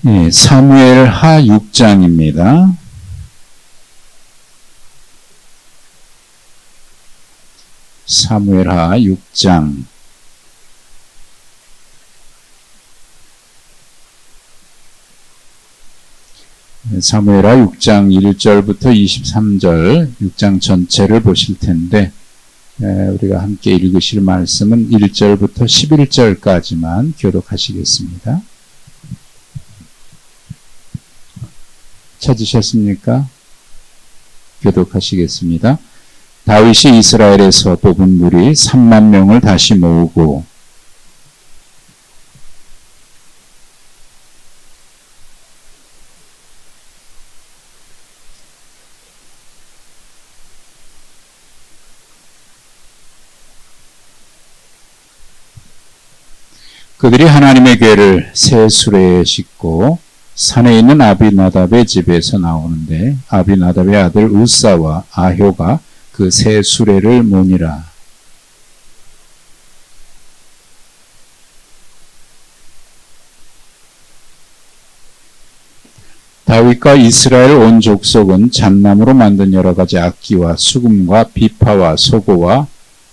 예, 사무엘하 6장입니다. 사무엘하 6장. 사무엘하 6장 1절부터 23절 6장 전체를 보실 텐데 우리가 함께 읽으실 말씀은 1절부터 11절까지만 교독하시겠습니다. 찾으셨습니까? 교독하시겠습니다. 다윗이 이스라엘에서 뽑은 무리 3만 명을 다시 모으고 그들이 하나님의 궤를 새 수레에 싣고 산에 있는 아비나답의 집에서 나오는데 아비나답의 아들 우사와 아효가 그 새 수레를 모니라. 다윗과 이스라엘 온 족속은 잣나무로 만든 여러 가지 악기와 수금과 비파와 소고와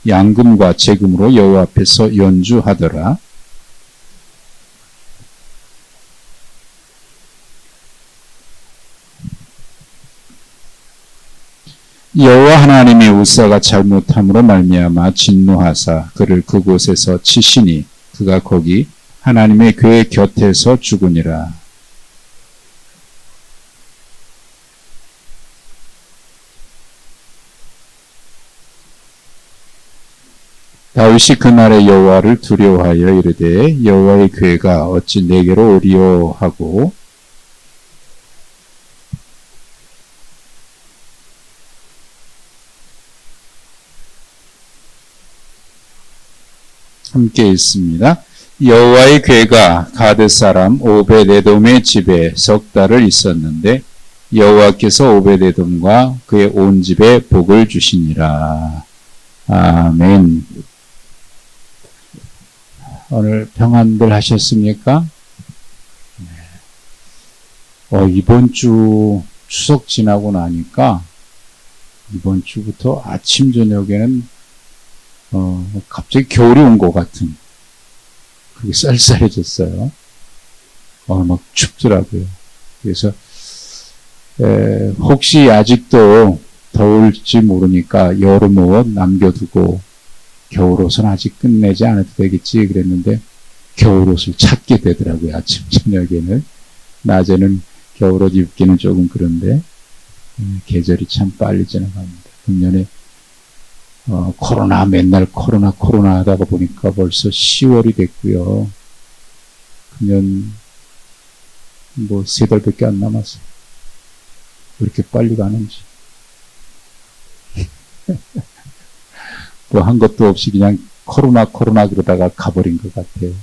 양금과 재금으로 여호와 앞에서 연주하더라. 여호와 하나님이 우사가 잘못함으로 말미암아 진노하사 그를 그곳에서 치시니 그가 거기 하나님의 궤 곁에서 죽으니라. 다윗이 그날에 여호와를 두려워하여 이르되 여호와의 궤가 어찌 내게로 오리요 하고 함께 읽습니다. 여호와의 궤가 가드 사람 오벳에돔의 집에 석 달을 있었는데 여호와께서 오벳에돔과 그의 온 집에 복을 주시니라. 아멘. 오늘 평안들 하셨습니까? 이번 주 추석 지나고 나니까 이번 주부터 아침 저녁에는 갑자기 겨울이 온 것 같은 그게 쌀쌀해졌어요. 막 춥더라고요. 그래서 혹시 아직도 더울지 모르니까 여름옷 남겨두고 겨울옷은 아직 끝내지 않아도 되겠지 그랬는데 겨울옷을 찾게 되더라고요. 아침 저녁에는. 낮에는 겨울옷 입기는 조금 그런데 계절이 참 빨리 지나갑니다. 금년에 코로나 맨날 코로나 하다가 보니까 벌써 10월이 됐고요. 금년 뭐 3달밖에 안 남았어요. 왜 이렇게 빨리 가는지. 뭐 한 것도 없이 그냥 코로나 그러다가 가버린 것 같아요.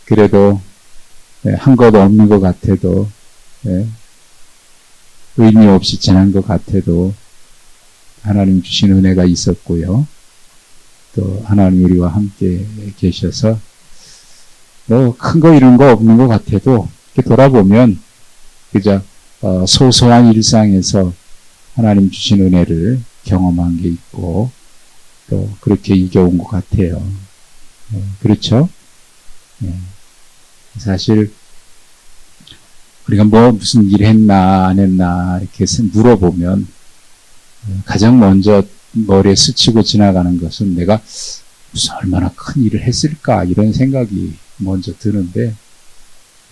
그래도 한 것 없는 것 같아도 의미 없이 지난 것 같아도 하나님 주신 은혜가 있었고요. 또 하나님 우리와 함께 계셔서 뭐 큰 거 이런 거 없는 것 같아도 이렇게 돌아보면 그저 소소한 일상에서 하나님 주신 은혜를 경험한 게 있고 또 그렇게 이겨온 것 같아요. 그렇죠? 사실 우리가 뭐 무슨 일 했나 안 했나 이렇게 물어보면 가장 먼저 머리에 스치고 지나가는 것은 내가 무슨 얼마나 큰 일을 했을까 이런 생각이 먼저 드는데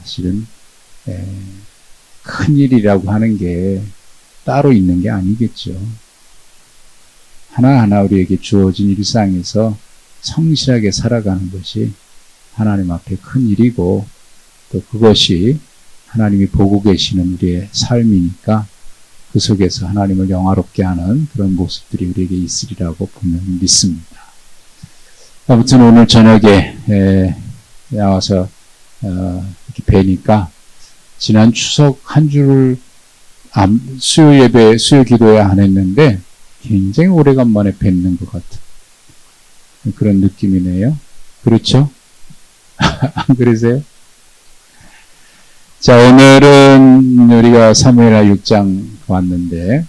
사실은 큰 일이라고 하는 게 따로 있는 게 아니겠죠. 하나하나 우리에게 주어진 일상에서 성실하게 살아가는 것이 하나님 앞에 큰 일이고 또 그것이 하나님이 보고 계시는 우리의 삶이니까 그 속에서 하나님을 영화롭게 하는 그런 모습들이 우리에게 있으리라고 분명히 믿습니다. 아무튼 오늘 저녁에 나와서 이렇게 뵈니까 지난 추석 한 주를 수요 기도회 안 했는데 굉장히 오래간만에 뵙는 것 같은 그런 느낌이네요. 그렇죠? 안 그러세요? 자, 오늘은 우리가 사무엘하 6장 왔는데,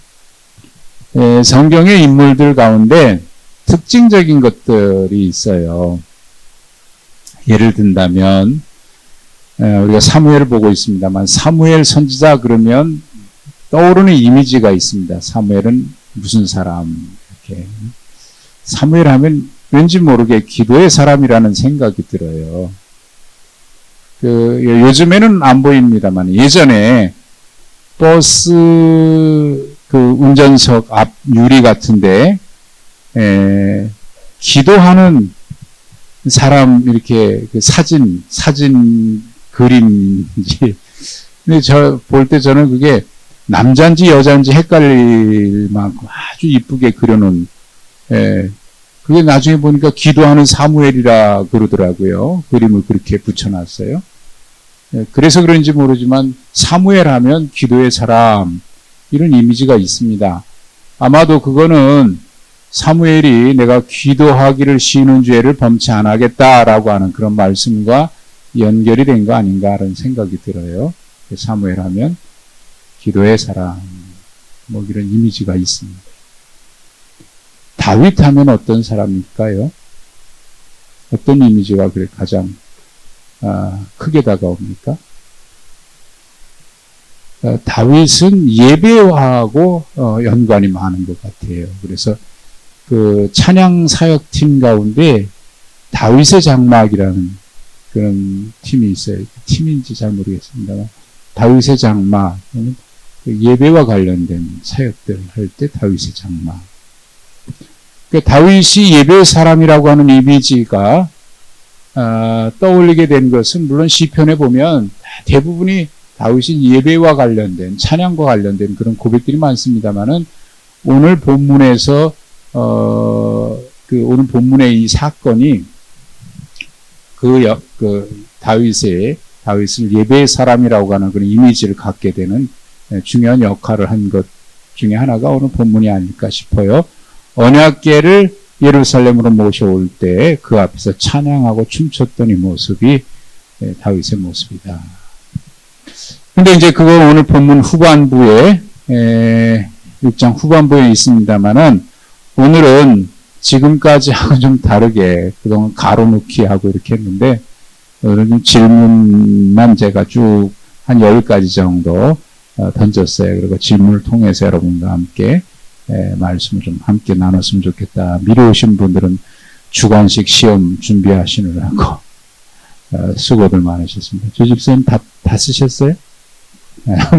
성경의 인물들 가운데 특징적인 것들이 있어요. 예를 든다면, 우리가 사무엘을 보고 있습니다만, 사무엘 선지자 그러면 떠오르는 이미지가 있습니다. 사무엘은 무슨 사람, 이렇게. 사무엘 하면 왠지 모르게 기도의 사람이라는 생각이 들어요. 요즘에는 안 보입니다만, 예전에 버스 운전석 앞 유리 같은데, 기도하는 사람, 이렇게 사진 그림인지. 근데 볼 때 저는 그게 남자인지 여자인지 헷갈릴 만큼 아주 이쁘게 그려놓은, 그게 나중에 보니까 기도하는 사무엘이라 그러더라고요. 그림을 그렇게 붙여놨어요. 그래서 그런지 모르지만 사무엘 하면 기도의 사람, 이런 이미지가 있습니다. 아마도 그거는 사무엘이 내가 기도하기를 쉬는 죄를 범치 안 하겠다라고 하는 그런 말씀과 연결이 된 거 아닌가라는 생각이 들어요. 사무엘 하면 기도의 사람, 뭐 이런 이미지가 있습니다. 다윗 하면 어떤 사람일까요? 어떤 이미지가 가장 크게 다가옵니까? 다윗은 예배하고 연관이 많은 것 같아요. 그래서 그 찬양 사역팀 가운데 다윗의 장막이라는 그런 팀이 있어요. 팀인지 잘 모르겠습니다만 다윗의 장막, 예배와 관련된 사역들을 할 때 다윗의 장막. 다윗이 예배의 사람이라고 하는 이미지가 떠올리게 된 것은 물론 시편에 보면 대부분이 다윗이 예배와 관련된, 찬양과 관련된 그런 고백들이 많습니다만은 오늘 본문에서 오늘 본문의 이 사건이 다윗을 예배의 사람이라고 하는 그런 이미지를 갖게 되는 중요한 역할을 한 것 중에 하나가 오늘 본문이 아닐까 싶어요. 언약궤를 예루살렘으로 모셔올 때 그 앞에서 찬양하고 춤췄던 이 모습이 다윗의 모습이다. 근데 이제 그거 오늘 본문 후반부에 6장 후반부에 있습니다만은 오늘은 지금까지하고 좀 다르게 그동안 가로놓기 하고 이렇게 했는데 오늘은 질문만 제가 쭉 한 10가지 정도 던졌어요. 그리고 질문을 통해서 여러분과 함께 말씀을 좀 함께 나눴으면 좋겠다. 미리 오신 분들은 주관식 시험 준비하시느라고 수고들 많으셨습니다. 조 집사님 다 쓰셨어요?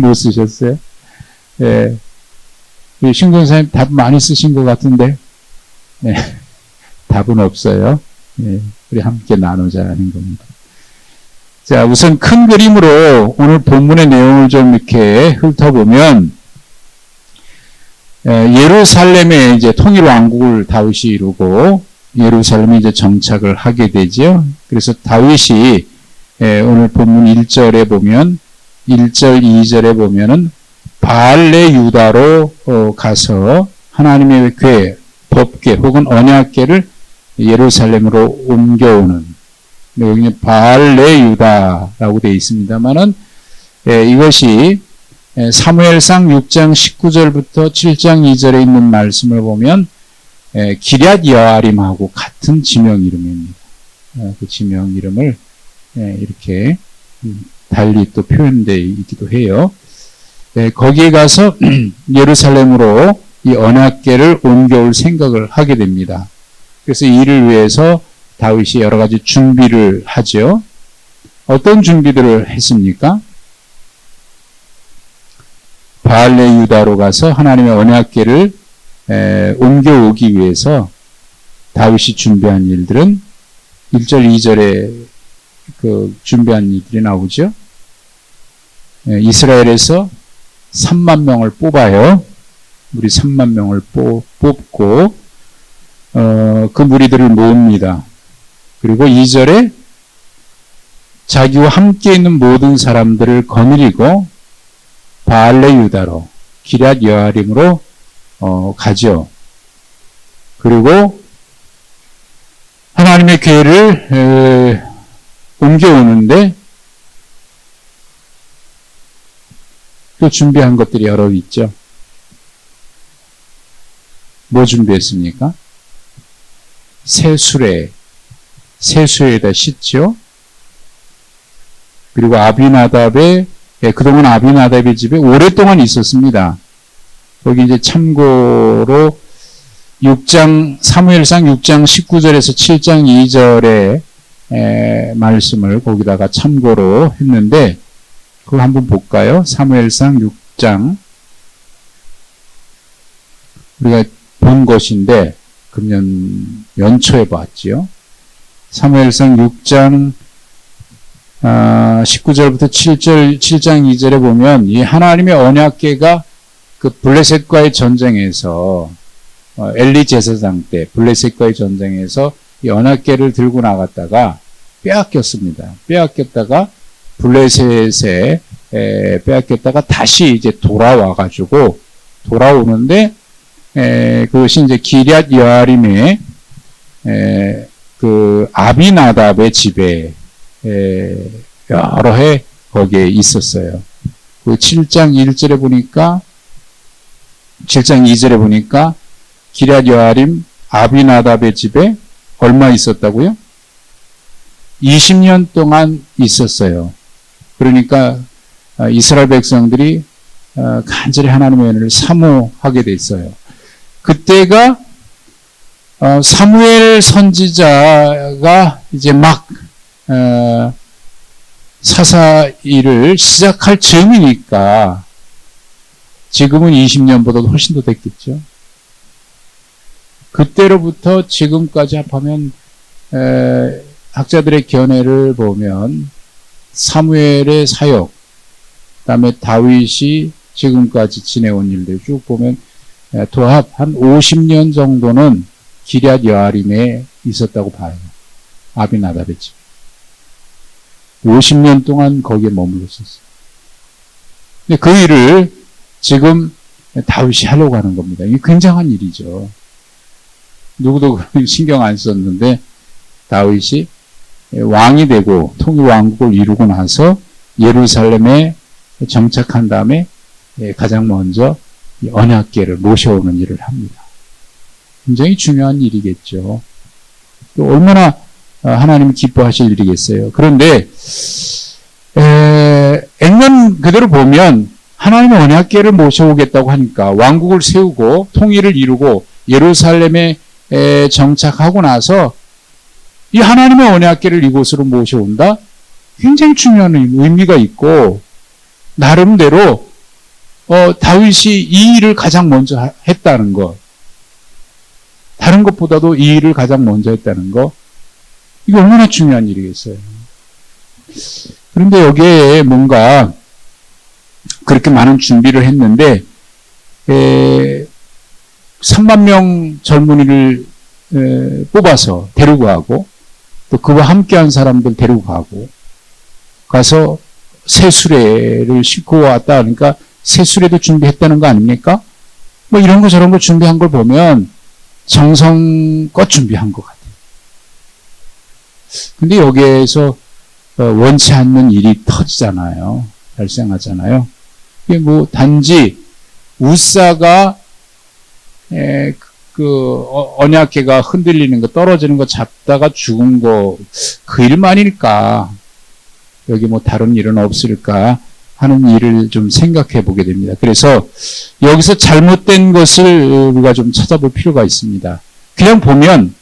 못 쓰셨어요? 예. 우리 신권사님 답 많이 쓰신 것 같은데, 네. 답은 없어요. 예. 우리 함께 나누자 하는 겁니다. 자, 우선 큰 그림으로 오늘 본문의 내용을 좀 이렇게 훑어보면, 예루살렘에 이제 통일 왕국을 다윗이 이루고, 예루살렘에 이제 정착을 하게 되죠. 그래서 다윗이 오늘 본문 1절에 보면, 1절, 2절에 보면은 바알레 유다로 가서 하나님의 궤, 법궤 혹은 언약궤를 예루살렘으로 옮겨오는, 여기는 바알레 유다라고 되어 있습니다만은 이것이 사무엘상 6장 19절부터 7장 2절에 있는 말씀을 보면 기럇 여아림하고 같은 지명 이름입니다. 그 지명 이름을 이렇게 달리 또 표현되어 있기도 해요. 거기에 가서 예루살렘으로 이 언약궤를 옮겨올 생각을 하게 됩니다. 그래서 이를 위해서 다윗이 여러 가지 준비를 하죠. 어떤 준비들을 했습니까? 바알레 유다로 가서 하나님의 언약궤를 옮겨오기 위해서 다윗이 준비한 일들은 1절, 2절에 그 준비한 일들이 나오죠. 이스라엘에서 3만 명을 뽑아요. 무리 3만 명을 뽑고 그 무리들을 모읍니다. 그리고 2절에 자기와 함께 있는 모든 사람들을 거느리고 바알레 유다로 기럇 여아림으로 가죠. 그리고 하나님의 궤를 옮겨오는데 또 준비한 것들이 여러 있죠. 뭐 준비했습니까? 새수레에다 싣죠. 그리고 그동안 아비나답의 집에 오랫동안 있었습니다. 거기 이제 참고로 사무엘상 6장 19절에서 7장 2절의 말씀을 거기다가 참고로 했는데, 그거 한번 볼까요? 사무엘상 6장. 우리가 본 것인데, 금년 연초에 봤지요. 사무엘상 6장 19절부터 7장 2절에 보면 이 하나님의 언약궤가 그 블레셋과의 전쟁에서 엘리 제사장 때 블레셋과의 전쟁에서 이 언약궤를 들고 나갔다가 빼앗겼습니다. 빼앗겼다가 블레셋에 빼앗겼다가 다시 이제 돌아오는데 그것이 이제 기럇 여아림의 그 아비나답의 집에 여러 해 거기에 있었어요. 그 7장 1절에 보니까 7장 2절에 보니까 기럇 여아림 아비나답의 집에 얼마 있었다고요? 20년 동안 있었어요. 그러니까 이스라엘 백성들이 간절히 하나님의 은혜를 사모하게 됐어요. 그때가 사무엘 선지자가 이제 막 사사일을 시작할 즈음이니까 지금은 20년보다도 훨씬 더 됐겠죠. 그때로부터 지금까지 합하면 학자들의 견해를 보면 사무엘의 사역, 그다음에 다윗이 지금까지 지내온 일들 쭉 보면 도합 한 50년 정도는 기럇 여아림에 있었다고 봐요. 아비나답의 집. 50년 동안 거기에 머물렀었어요. 근데 그 일을 지금 다윗이 하려고 하는 겁니다. 이게 굉장한 일이죠. 누구도 신경 안 썼는데 다윗이 왕이 되고 통일왕국을 이루고 나서 예루살렘에 정착한 다음에 가장 먼저 언약궤를 모셔오는 일을 합니다. 굉장히 중요한 일이겠죠. 또 얼마나 하나님이 기뻐하실 일이겠어요. 그런데 액면 그대로 보면 하나님의 언약궤를 모셔오겠다고 하니까 왕국을 세우고 통일을 이루고 예루살렘에 정착하고 나서 이 하나님의 언약궤를 이곳으로 모셔온다? 굉장히 중요한 의미가 있고 나름대로 다윗이 이 일을 가장 먼저 했다는 것, 다른 것보다도 이 일을 가장 먼저 했다는 것, 이거 얼마나 중요한 일이겠어요. 그런데 여기에 뭔가 그렇게 많은 준비를 했는데 3만 명 젊은이를 뽑아서 데리고 가고 또 그와 함께한 사람들 데리고 가서 새수레를 싣고 왔다 하니까 새수레도 준비했다는 거 아닙니까? 뭐 이런 거 저런 거 준비한 걸 보면 정성껏 준비한 것 같아요. 근데 여기에서 원치 않는 일이 터지잖아요. 발생하잖아요. 이게 뭐 단지 우사가 언약궤가 흔들리는 거, 떨어지는 거 잡다가 죽은 거, 그 일만일까? 여기 뭐 다른 일은 없을까? 하는 일을 좀 생각해 보게 됩니다. 그래서 여기서 잘못된 것을 우리가 좀 찾아볼 필요가 있습니다. 그냥 보면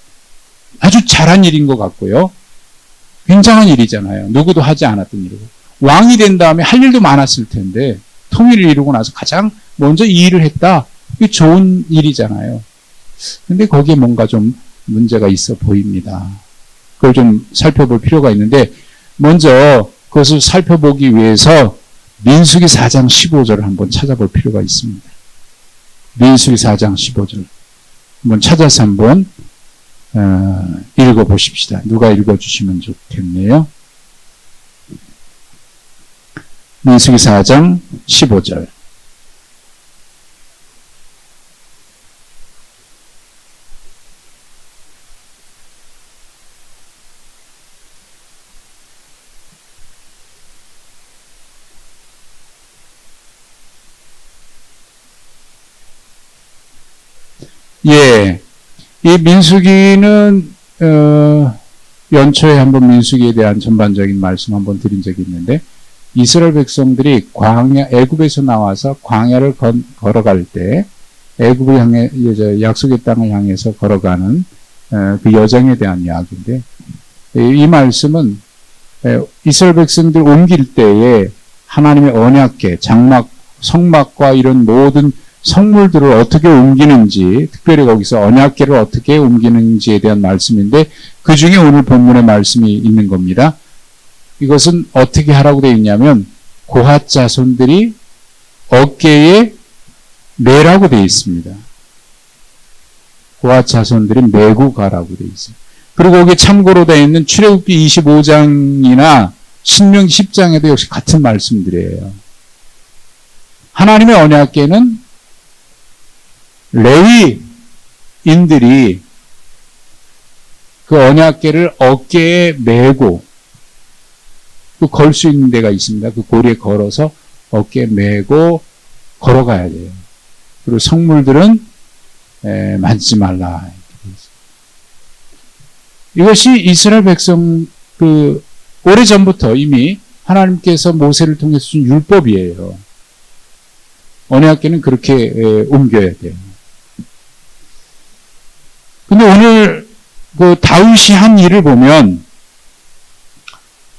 아주 잘한 일인 것 같고요. 굉장한 일이잖아요. 누구도 하지 않았던 일이고. 왕이 된 다음에 할 일도 많았을 텐데 통일을 이루고 나서 가장 먼저 이 일을 했다. 이게 좋은 일이잖아요. 근데 거기에 뭔가 좀 문제가 있어 보입니다. 그걸 좀 살펴볼 필요가 있는데 먼저 그것을 살펴보기 위해서 민수기 4장 15절을 한번 찾아볼 필요가 있습니다. 민수기 4장 15절 한번 찾아서 한번 읽어보십시다. 누가 읽어주시면 좋겠네요. 민수기 4장 15절 예. 이 민수기는, 연초에 한번 민수기에 대한 전반적인 말씀 한번 드린 적이 있는데, 이스라엘 백성들이 애굽에서 나와서 광야를 걸어갈 때, 애굽을 향해, 약속의 땅을 향해서 걸어가는, 그 여정에 대한 이야기인데, 이 말씀은, 이스라엘 백성들 옮길 때에 하나님의 언약궤, 장막, 성막과 이런 모든 성물들을 어떻게 옮기는지, 특별히 거기서 언약궤를 어떻게 옮기는지에 대한 말씀인데, 그 중에 오늘 본문의 말씀이 있는 겁니다. 이것은 어떻게 하라고 되어 있냐면, 고핫 자손들이 어깨에 매라고 되어 있습니다. 고핫 자손들이 메고 가라고 되어 있어요. 그리고 거기에 참고로 되어 있는 출애굽기 25장이나 신명기 10장에도 역시 같은 말씀들이에요. 하나님의 언약궤는 레위인들이 그 언약궤를 어깨에 메고 걸 수 있는 데가 있습니다. 그 고리에 걸어서 어깨에 메고 걸어가야 돼요. 그리고 성물들은 만지지 말라. 이것이 이스라엘 백성 오래전부터 이미 하나님께서 모세를 통해서 준 율법이에요. 언약궤는 그렇게 옮겨야 돼요. 근데 오늘 그 다윗이 한 일을 보면,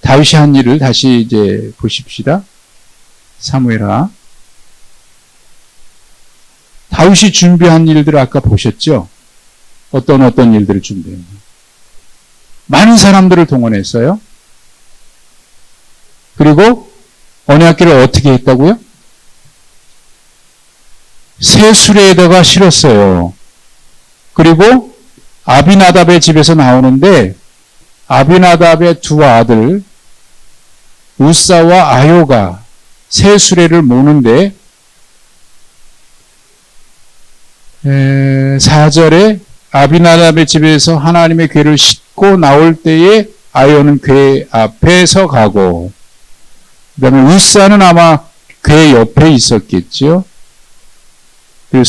다윗이 한 일을 다시 이제 보십시다. 사무엘하. 다윗이 준비한 일들을 아까 보셨죠? 어떤 일들을 준비했나요? 많은 사람들을 동원했어요. 그리고 언약궤를 어떻게 했다고요? 새 수레에다가 실었어요. 그리고 아비나답의 집에서 나오는데, 아비나답의 두 아들 우사와 아요가 새 수레를 모는데 4절에 아비나답의 집에서 하나님의 궤를 싣고 나올 때에 아요는 궤 앞에서 가고, 그 다음에 우사는 아마 궤 옆에 있었겠죠. 그리고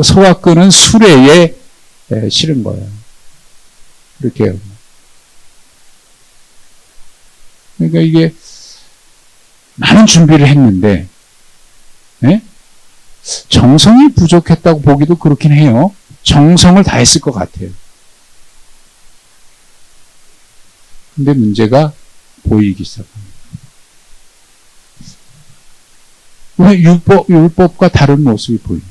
소와 끄는 수레에 실은 거예요. 이렇게. 그러니까 이게 많은 준비를 했는데, 정성이 부족했다고 보기도 그렇긴 해요. 정성을 다했을 것 같아요. 근데 문제가 보이기 시작합니다. 왜 율법과 다른 모습이 보입니다.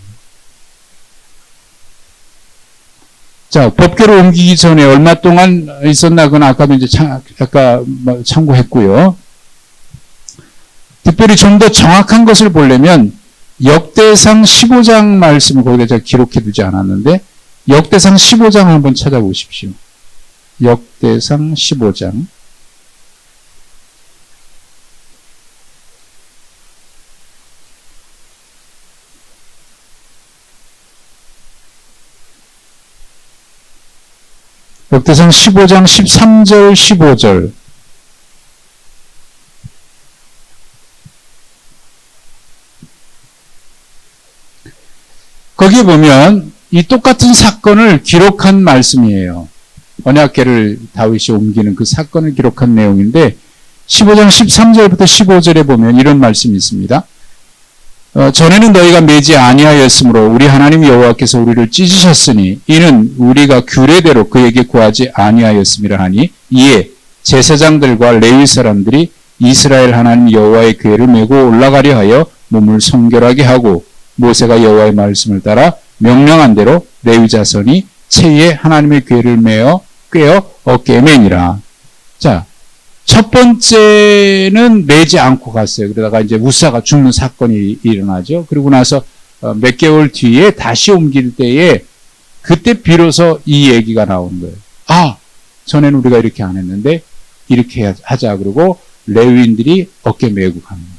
자, 법궤로 옮기기 전에 얼마 동안 있었나, 그건 아까도 이제 아까 참고했고요. 특별히 좀 더 정확한 것을 보려면 역대상 15장 말씀을 거기다 제가 기록해 두지 않았는데, 역대상 15장 한번 찾아보십시오. 역대상 15장. 역대상 15장 13절 15절. 거기에 보면 이 똑같은 사건을 기록한 말씀이에요. 언약궤를 다윗이 옮기는 그 사건을 기록한 내용인데, 15장 13절부터 15절에 보면 이런 말씀이 있습니다. 전에는 너희가 매지 아니하였으므로 우리 하나님 여호와께서 우리를 찢으셨으니 이는 우리가 규례대로 그에게 구하지 아니하였음이라 하니, 이에 제사장들과 레위 사람들이 이스라엘 하나님 여호와의 궤를 메고 올라가려 하여 몸을 성결하게 하고, 모세가 여호와의 말씀을 따라 명령한 대로 레위 자손이 채에 하나님의 궤를 꿰어 어깨에 매니라. 자, 첫 번째는 매지 않고 갔어요. 그러다가 이제 우사가 죽는 사건이 일어나죠. 그리고 나서 몇 개월 뒤에 다시 옮길 때에 그때 비로소 이 얘기가 나온 거예요. 아, 전에는 우리가 이렇게 안 했는데 이렇게 하자. 그러고 레위인들이 어깨 메고 가는 거예요.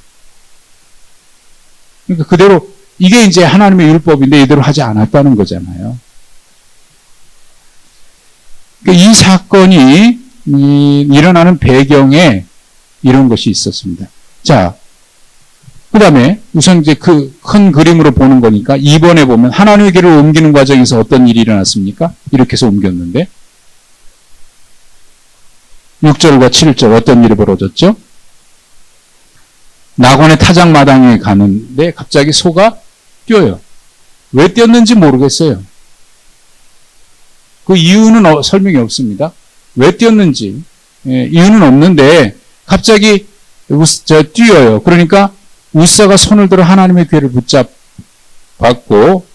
그러니까 그대로 이게 이제 하나님의 율법인데 이대로 하지 않았다는 거잖아요. 그러니까 이 사건이 일어나는 배경에 이런 것이 있었습니다. 자, 그 다음에 우선 이제 그 큰 그림으로 보는 거니까 2번에 보면 하나님의 길을 옮기는 과정에서 어떤 일이 일어났습니까? 이렇게 해서 옮겼는데 6절과 7절 어떤 일이 벌어졌죠? 낙원의 타작마당에 가는데 갑자기 소가 뛰어요. 왜 뛰었는지 모르겠어요. 그 이유는 설명이 없습니다. 왜 뛰었는지 이유는 없는데 갑자기 뛰어요. 그러니까 우사가 손을 들어 하나님의 괴를 붙잡았고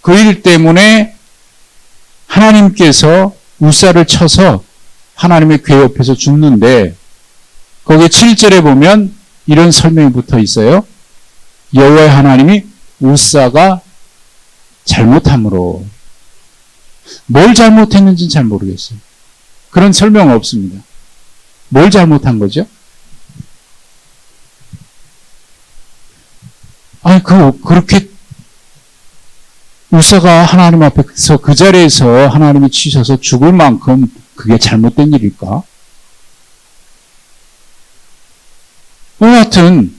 그 일 때문에 하나님께서 우사를 쳐서 하나님의 괴 옆에서 죽는데 거기에 7절에 보면 이런 설명이 붙어 있어요. 여호와의 하나님이 우사가 잘못함으로 뭘 잘못했는지는 잘 모르겠어요. 그런 설명은 없습니다. 뭘 잘못한 거죠? 아니, 그렇게 우사가 하나님 앞에서 그 자리에서 하나님이 치셔서 죽을 만큼 그게 잘못된 일일까? 여하튼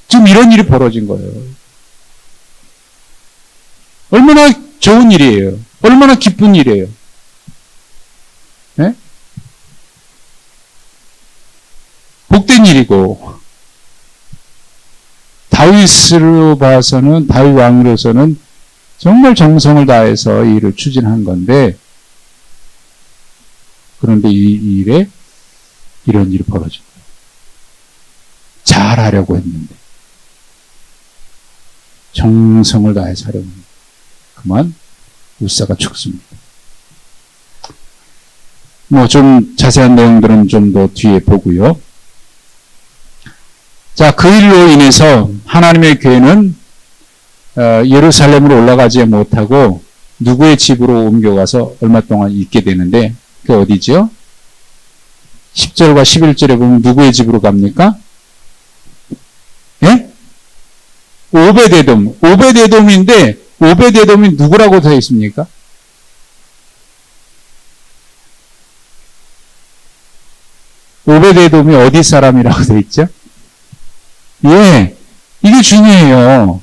지금 이런 일이 벌어진 거예요. 얼마나 좋은 일이에요. 얼마나 기쁜 일이에요. 네? 복된 일이고 다윗으로 봐서는 다윗 왕으로서는 정말 정성을 다해서 이 일을 추진한 건데 그런데 이 일에 이런 일이 벌어진 거예요. 잘하려고 했는데 정성을 다해서 하려고 했는데 그만 우사가 죽습니다. 뭐 좀 자세한 내용들은 좀 더 뒤에 보고요. 자, 그 일로 인해서 하나님의 괴는 예루살렘으로 올라가지 못하고 누구의 집으로 옮겨가서 얼마 동안 있게 되는데 그게 어디죠? 10절과 11절에 보면 누구의 집으로 갑니까? 예? 오베데돔. 오베데돔인데 오베데돔이 누구라고 되어 있습니까? 오베데돔이 어디 사람이라고 되어 있죠? 예, 이게 중요해요.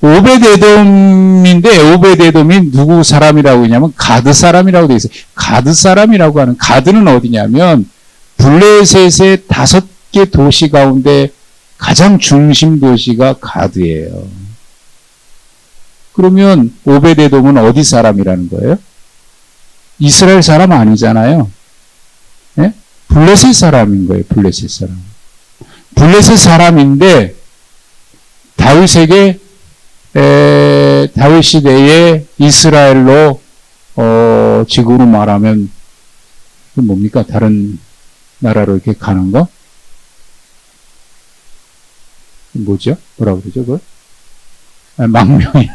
오베데돔인데 오베데돔이 누구 사람이라고 하냐면 가드 사람이라고 되어 있어요. 가드 사람이라고 하는 가드는 어디냐면 블레셋의 5개 도시 가운데 가장 중심 도시가 가드예요. 그러면 오베데돔은 어디 사람이라는 거예요? 이스라엘 사람 아니잖아요. 예? 블레셋 사람인 거예요. 블레셋 사람. 블레셋 사람인데 다윗에게 다윗 시대에 이스라엘로 지금으로 말하면 뭡니까? 다른 나라로 이렇게 가는 거? 뭐죠? 뭐라고 그러죠? 그걸? 망명이야.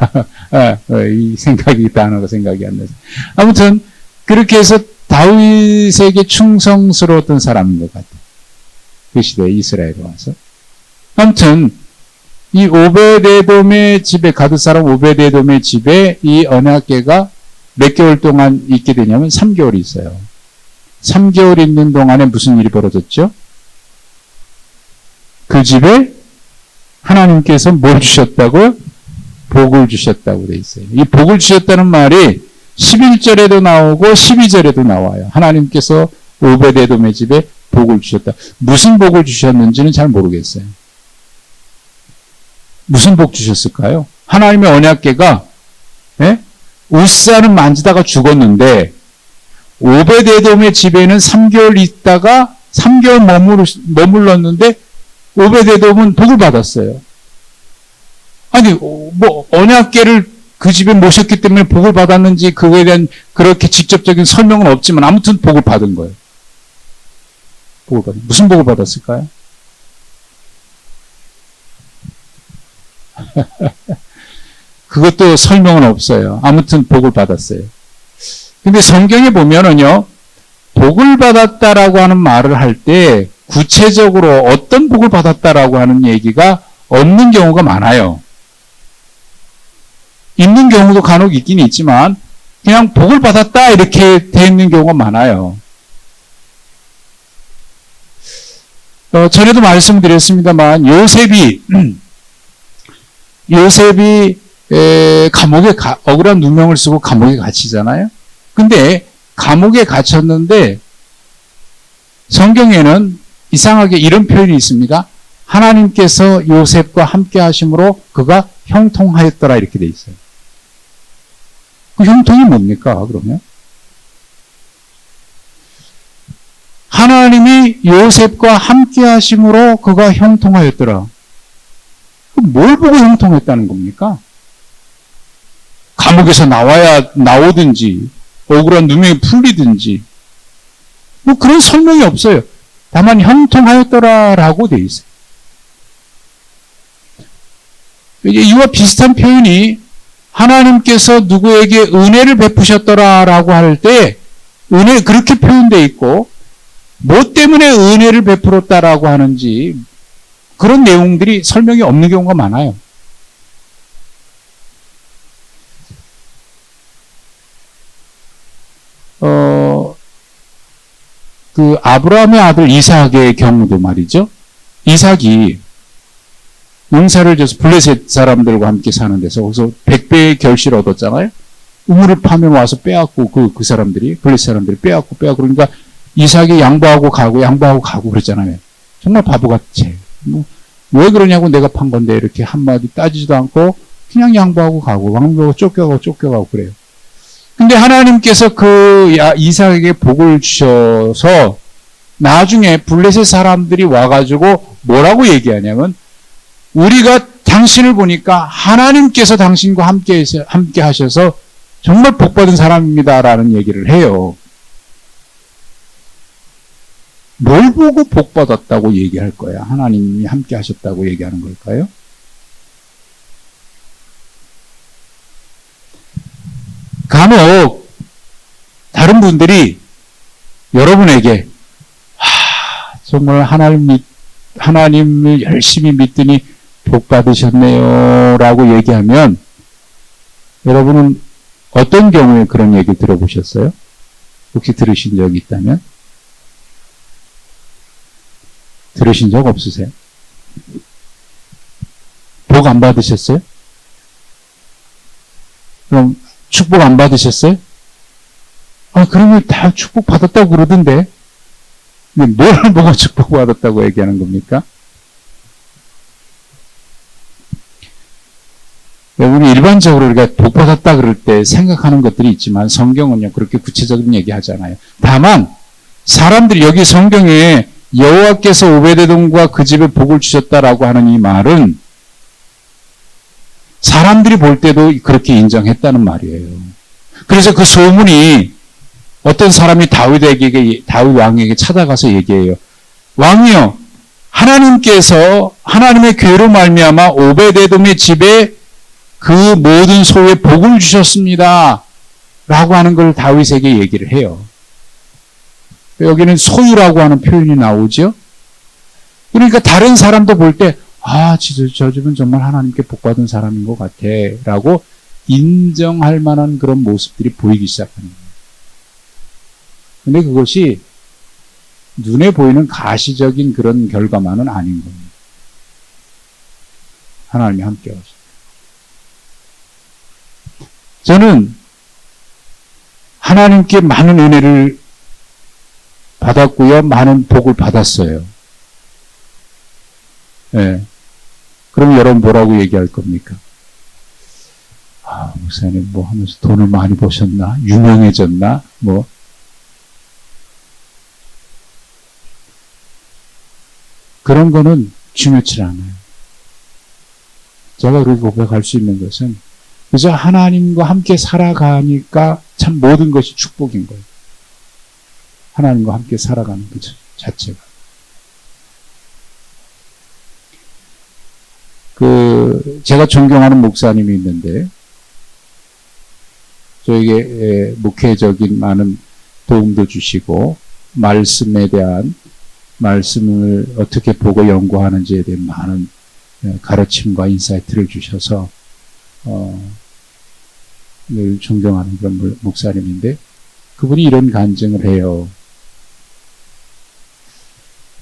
이 생각이 단어가 생각이 안 나서. 아무튼 그렇게 해서 다윗에게 충성스러웠던 사람인 것 같아요. 그 시대에 이스라엘에 와서. 아무튼 이 오베데돔의 집에 가드 사람 오베데돔의 집에 이 언약궤가 몇 개월 동안 있게 되냐면 3개월이 있어요. 3개월 있는 동안에 무슨 일이 벌어졌죠? 그 집에 하나님께서 뭘 주셨다고요? 복을 주셨다고 돼 있어요. 이 복을 주셨다는 말이 11절에도 나오고 12절에도 나와요. 하나님께서 오베데돔의 집에 복을 주셨다. 무슨 복을 주셨는지는 잘 모르겠어요. 무슨 복 주셨을까요? 하나님의 언약궤가 우사는 만지다가 죽었는데 오베데돔의 집에는 3개월 있다가 3개월 머물렀는데 오베데돔은 복을 받았어요. 아니 뭐 언약궤를 그 집에 모셨기 때문에 복을 받았는지 그거에 대한 그렇게 직접적인 설명은 없지만 아무튼 복을 받은 거예요. 무슨 복을 받았을까요? 그것도 설명은 없어요. 아무튼 복을 받았어요. 근데 성경에 보면은요, 복을 받았다라고 하는 말을 할 때 구체적으로 어떤 복을 받았다라고 하는 얘기가 없는 경우가 많아요. 있는 경우도 간혹 있긴 있지만 그냥 복을 받았다 이렇게 돼 있는 경우가 많아요. 전에도 말씀드렸습니다만 요셉이 감옥에 억울한 누명을 쓰고 감옥에 갇히잖아요. 근데 감옥에 갇혔는데 성경에는 이상하게 이런 표현이 있습니다. 하나님께서 요셉과 함께 하심으로 그가 형통하였더라 이렇게 돼 있어요. 그 형통이 뭡니까 그러면? 하나님이 요셉과 함께 하심으로 그가 형통하였더라. 뭘 보고 형통했다는 겁니까? 감옥에서 나오든지 억울한 누명이 풀리든지 뭐 그런 설명이 없어요. 다만 형통하였더라라고 돼 있어요. 이와 비슷한 표현이 하나님께서 누구에게 은혜를 베푸셨더라라고 할 때 은혜 그렇게 표현되어 있고 뭐 때문에 은혜를 베풀었다라고 하는지 그런 내용들이 설명이 없는 경우가 많아요. 그 아브라함의 아들 이삭의 경우도 말이죠. 이삭이 농사를 져서 블레셋 사람들과 함께 사는 데서 거기서 100배의 결실을 얻었잖아요. 우물을 파면 와서 빼앗고 그 사람들이 블레셋 사람들이 빼앗고 그러니까 이삭이 양보하고 가고 그랬잖아요. 정말 바보같이. 왜 그러냐고 내가 판 건데 이렇게 한마디 따지지도 않고 그냥 양보하고 가고 쫓겨가고 그래요. 근데 하나님께서 그 이삭에게 복을 주셔서 나중에 블레셋 사람들이 와가지고 뭐라고 얘기하냐면 우리가 당신을 보니까 하나님께서 당신과 함께 하셔서 정말 복받은 사람입니다라는 얘기를 해요. 뭘 보고 복받았다고 얘기할 거야? 하나님이 함께 하셨다고 얘기하는 걸까요? 간혹 다른 분들이 여러분에게 정말 하나님을 열심히 믿더니 복 받으셨네요 라고 얘기하면 여러분은 어떤 경우에 그런 얘기 들어보셨어요? 혹시 들으신 적이 있다면? 들으신 적 없으세요? 복 안 받으셨어요? 그럼 축복 안 받으셨어요? 그러면 다 축복 받았다고 그러던데 뭘 보고 축복 받았다고 얘기하는 겁니까? 우리 일반적으로 우리가 복 받았다 그럴 때 생각하는 것들이 있지만 성경은요 그렇게 구체적인 얘기 하잖아요. 다만 사람들이 여기 성경에 여호와께서 오베데돔과 그 집에 복을 주셨다라고 하는 이 말은 사람들이 볼 때도 그렇게 인정했다는 말이에요. 그래서 그 소문이 어떤 사람이 다윗 왕에게 찾아가서 얘기해요. 왕이요, 하나님께서 하나님의 괴로 말미암아 오베데돔의 집에 그 모든 소에 복을 주셨습니다. 라고 하는 걸 다윗에게 얘기를 해요. 여기는 소유라고 하는 표현이 나오죠. 그러니까 다른 사람도 볼 때 저 집은 정말 하나님께 복받은 사람인 것 같아 라고 인정할 만한 그런 모습들이 보이기 시작하는 거예요. 근데 그것이 눈에 보이는 가시적인 그런 결과만은 아닌 겁니다. 하나님이 함께 하십니다. 저는 하나님께 많은 은혜를 받았고요. 많은 복을 받았어요. 네. 그럼 여러분 뭐라고 얘기할 겁니까? 목사님 뭐 하면서 돈을 많이 버셨나? 유명해졌나? 그런 거는 중요치 않아요. 제가 그렇게 고백할 수 있는 것은 그저 하나님과 함께 살아가니까 참 모든 것이 축복인 거예요. 하나님과 함께 살아가는 그 자체가. 제가 존경하는 목사님이 있는데, 저에게 목회적인 많은 도움도 주시고, 말씀을 어떻게 보고 연구하는지에 대한 많은 가르침과 인사이트를 주셔서, 늘 존경하는 그런 목사님인데, 그분이 이런 간증을 해요.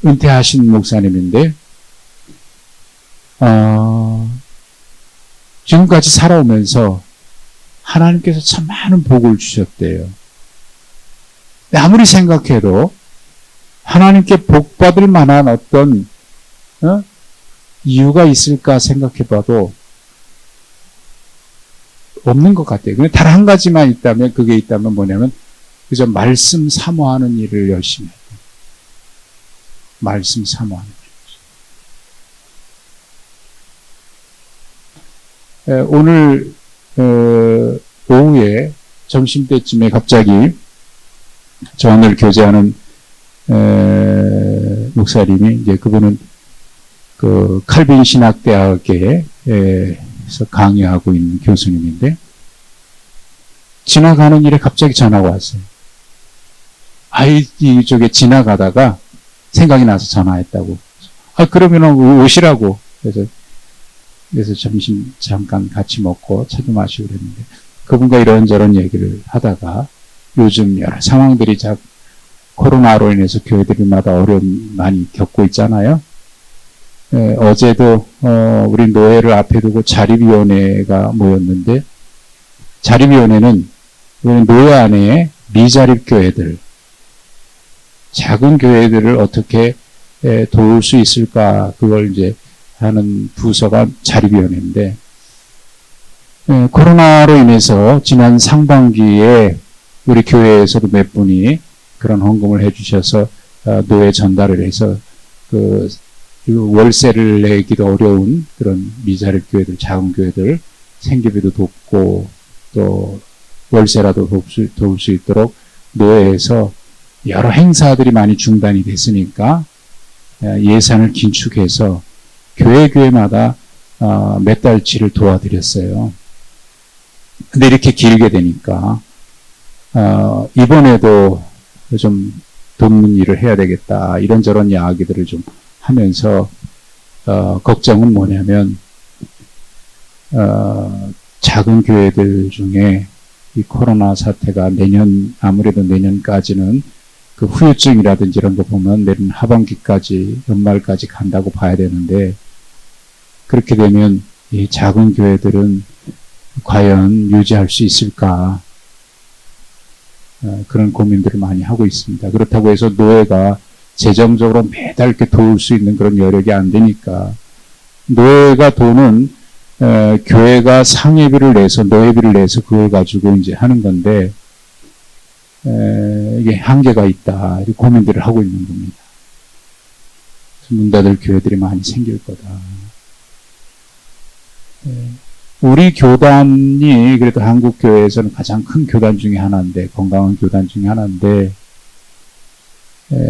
은퇴하신 목사님인데, 지금까지 살아오면서 하나님께서 참 많은 복을 주셨대요. 아무리 생각해도 하나님께 복 받을 만한 어떤 이유가 있을까 생각해봐도 없는 것 같아요. 그냥 단 한 가지만 있다면, 그게 있다면 뭐냐면 그저 말씀 사모하는 일을 열심히 해요. 말씀 사모하는 일. 오늘 오후에 점심때쯤에 갑자기 저 오늘 교제하는 목사님이, 이제 그분은 그 칼빈 신학대학에서 강의하고 있는 교수님인데, 지나가는 길에 갑자기 전화가 왔어요. 이쪽에 지나가다가 생각이 나서 전화했다고. 그러면 오시라고. 그래서 점심 잠깐 같이 먹고 차도 마시고 그랬는데, 그분과 이런저런 얘기를 하다가 요즘 여러 상황들이 코로나로 인해서 교회들마다 어려움 많이 겪고 있잖아요. 어제도 우리 노예를 앞에 두고 자립위원회가 모였는데, 자립위원회는 노예 안에 미자립 교회들, 작은 교회들을 어떻게 도울 수 있을까, 그걸 이제 하는 부서가 자립위원회인데, 코로나로 인해서 지난 상반기에 우리 교회에서도 몇 분이 그런 헌금을 해주셔서 노예 전달을 해서 그 월세를 내기도 어려운 그런 미자립 교회들, 작은 교회들 생계비도 돕고 또 월세라도 도울 수 있도록 노예에서 여러 행사들이 많이 중단이 됐으니까 예산을 긴축해서 교회마다 몇 달치를 도와드렸어요. 근데 이렇게 길게 되니까 이번에도 좀 돕는 일을 해야 되겠다, 이런저런 이야기들을 좀 하면서 걱정은 뭐냐면 작은 교회들 중에 이 코로나 사태가 아무래도 내년까지는 그 후유증이라든지 이런 거 보면 내년 하반기까지, 연말까지 간다고 봐야 되는데, 그렇게 되면 이 작은 교회들은 과연 유지할 수 있을까, 그런 고민들을 많이 하고 있습니다. 그렇다고 해서 노예가 재정적으로 매달 이렇게 도울 수 있는 그런 여력이 안 되니까, 노예가 도는 교회가 상회비를 내서, 노예비를 내서 그걸 가지고 이제 하는 건데, 이게 한계가 있다, 이렇게 고민들을 하고 있는 겁니다. 문 닫을 교회들이 많이 생길 거다. 우리 교단이 그래도 한국 교회에서는 가장 큰 교단 중에 하나인데, 건강한 교단 중에 하나인데,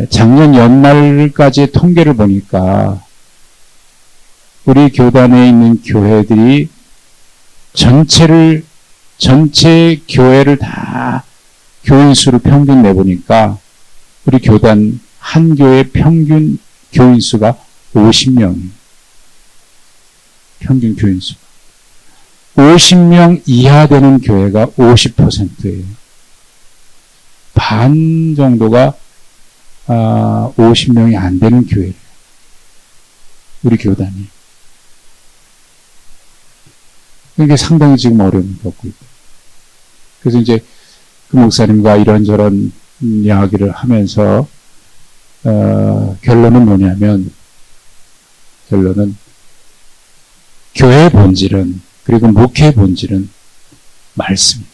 작년 연말까지 통계를 보니까 우리 교단에 있는 교회들이 전체 교회를 다 교인 수를 평균 내보니까 우리 교단 한 교회 평균 교인 수가 50명이에요. 평균 교인 수가. 50명 이하 되는 교회가 50%예요. 반 정도가 50명이 안 되는 교회예요. 우리 교단이. 이게 상당히 지금 어려움을 겪고 있다. 그래서 이제 그 목사님과 이런저런 이야기를 하면서 결론은 뭐냐면, 교회의 본질은, 그리고 목회의 본질은 말씀입니다.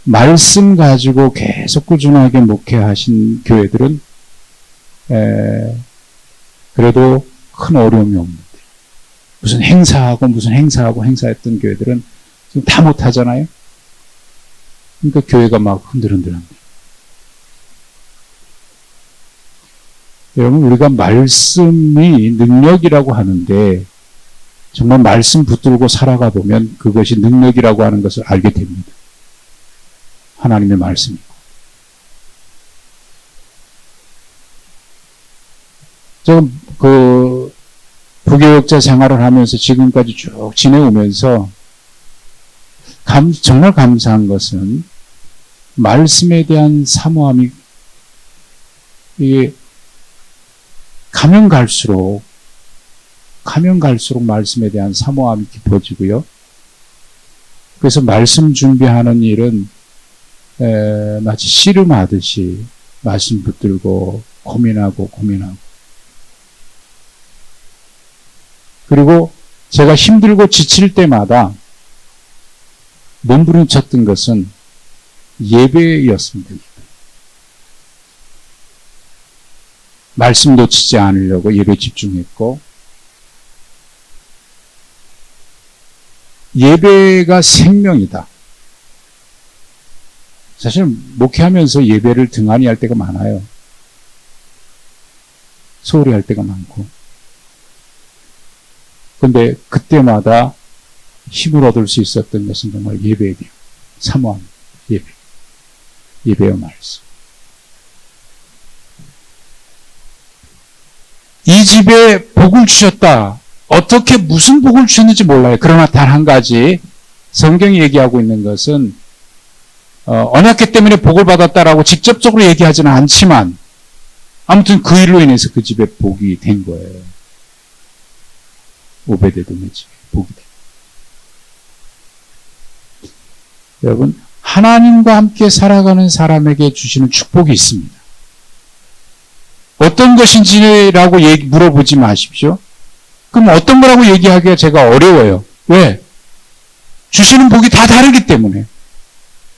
말씀 가지고 계속 꾸준하게 목회하신 교회들은 그래도 큰 어려움이 없는데, 무슨 행사하고 행사했던 교회들은 지금 다 못하잖아요. 그러니까 교회가 막 흔들흔들한다. 여러분, 우리가 말씀이 능력이라고 하는데, 정말 말씀 붙들고 살아가 보면 그것이 능력이라고 하는 것을 알게 됩니다. 하나님의 말씀이고. 제가 부교육자 생활을 하면서 지금까지 쭉 지내오면서 정말 감사한 것은 말씀에 대한 사모함이 이게 가면 갈수록 말씀에 대한 사모함이 깊어지고요. 그래서 말씀 준비하는 일은 마치 씨름하듯이 말씀 붙들고 고민하고 그리고 제가 힘들고 지칠 때마다 몸부림쳤던 것은 예배였습니다. 말씀 놓치지 않으려고 예배 집중했고, 예배가 생명이다. 사실 목회하면서 예배를 등한히 할 때가 많아요. 소홀히 할 때가 많고. 근데 그때마다 힘을 얻을 수 있었던 것은 정말 예배에 대한 사모함, 예배의 말씀. 이 집에 복을 주셨다. 어떻게 무슨 복을 주셨는지 몰라요. 그러나 단 한 가지 성경이 얘기하고 있는 것은 언약궤 때문에 복을 받았다라고 직접적으로 얘기하지는 않지만 아무튼 그 일로 인해서 그 집에 복이 된 거예요. 오베데돔의 집에 복이 된 거예요. 여러분, 하나님과 함께 살아가는 사람에게 주시는 축복이 있습니다. 어떤 것인지라고 물어보지 마십시오. 그럼 어떤 거라고 얘기하기가 제가 어려워요. 왜? 주시는 복이 다 다르기 때문에.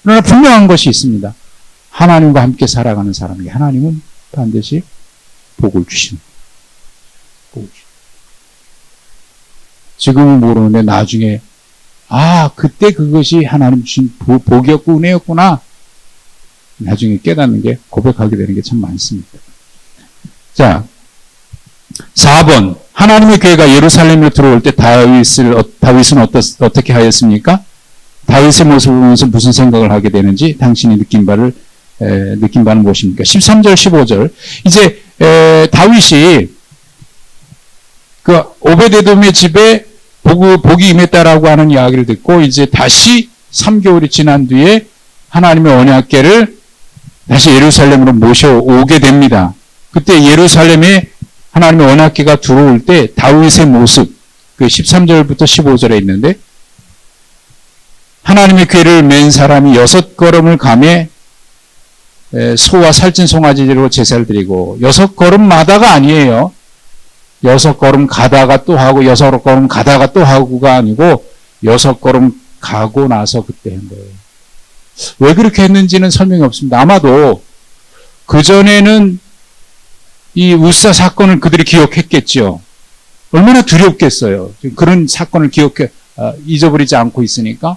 그러나 분명한 것이 있습니다. 하나님과 함께 살아가는 사람에게 하나님은 반드시 복을 주시는 거예요. 지금은 모르는데 나중에 그때 그것이 하나님 주신 복이었고 은혜였구나. 나중에 깨닫는 게, 고백하게 되는 게 참 많습니다. 자, 4번. 하나님의 교회가 예루살렘으로 들어올 때 다윗은 어떻게 하였습니까? 다윗의 모습을 보면서 무슨 생각을 하게 되는지 당신이 느낀 바는 무엇입니까? 13절, 15절. 이제 다윗이 그 오베데돔의 집에 복이 임했다라고 하는 이야기를 듣고 이제 다시 3개월이 지난 뒤에 하나님의 언약궤를 다시 예루살렘으로 모셔오게 됩니다. 그때 예루살렘에 하나님의 언약궤가 들어올 때 다윗의 모습, 그 13절부터 15절에 있는데, 하나님의 궤를 맨 사람이 6걸음을 가매 소와 살찐 송아지로 제사를 드리고, 6걸음마다가 아니에요. 6걸음 가다가 또 하고 6걸음 가다가 또 하고가 아니고 6걸음 가고 나서 그때 한 거예요. 왜 그렇게 했는지는 설명이 없습니다. 아마도 그전에는 이 우사 사건을 그들이 기억했겠죠. 얼마나 두렵겠어요. 그런 사건을 잊어버리지 않고 있으니까.